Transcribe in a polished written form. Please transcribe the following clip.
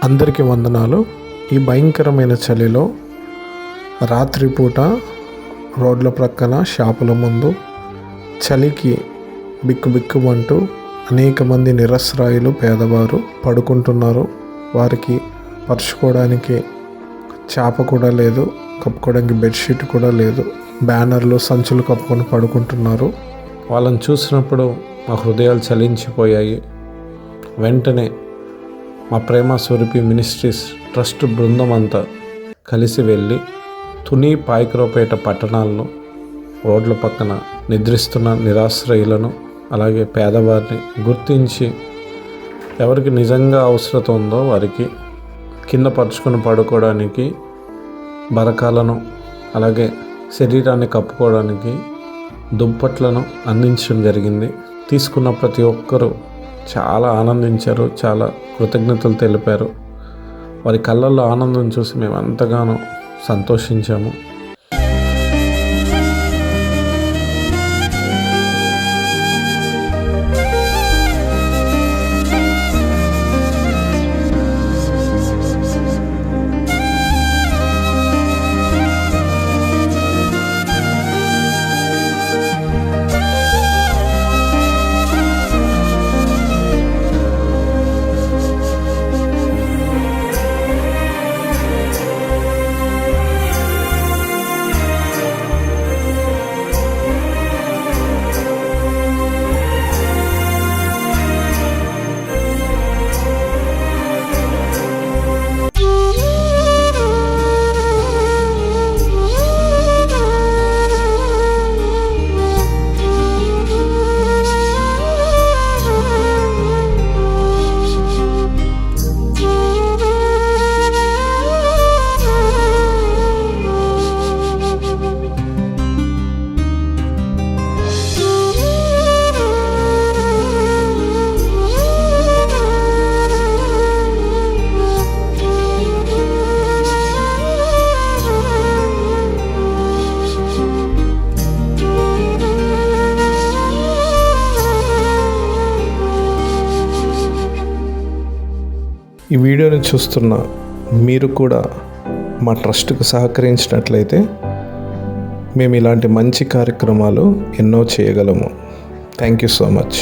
అందరికీ వందనాలు. ఈ భయంకరమైన చలిలో రాత్రిపూట రోడ్ల ప్రక్కన షాపుల ముందు చలికి బిక్కుబిక్కుమంటూ అనేక మంది నిరస్రాయులు పేదవారు పడుకుంటున్నారు. వారికి పరుచుకోవడానికి చాప కూడా లేదు, కప్పుకోవడానికి బెడ్షీట్ కూడా లేదు. బ్యానర్లు సంచులు కప్పుకొని పడుకుంటున్నారు. వాళ్ళని చూసినప్పుడు మా హృదయాలు చలించిపోయాయి. వెంటనే మా ప్రేమ స్వరూపి మినిస్ట్రీస్ ట్రస్ట్ బృందం అంతా కలిసి వెళ్ళి తుని పాయకరావుపేట పట్టణాల్లో రోడ్ల పక్కన నిద్రిస్తున్న నిరాశ్రయులను అలాగే పేదవారిని గుర్తించి ఎవరికి నిజంగా అవసరం ఉందో వారికి కింద పరుచుకొని పడుకోవడానికి బరకాలను అలాగే శరీరాన్ని కప్పుకోవడానికి దుప్పట్లను అందించడం జరిగింది. తీసుకున్న ప్రతి ఒక్కరూ చాలా ఆనందించారు, చాలా కృతజ్ఞతలు తెలిపారు. వారి కళ్ళల్లో ఆనందం చూసి మేము ఎంతగానో సంతోషించాము. ఈ వీడియోని చూస్తున్న మీరు కూడా మా ట్రస్ట్కు సహకరించినట్లయితే మేము ఇలాంటి మంచి కార్యక్రమాలు ఎన్నో చేయగలము. Thank you so much.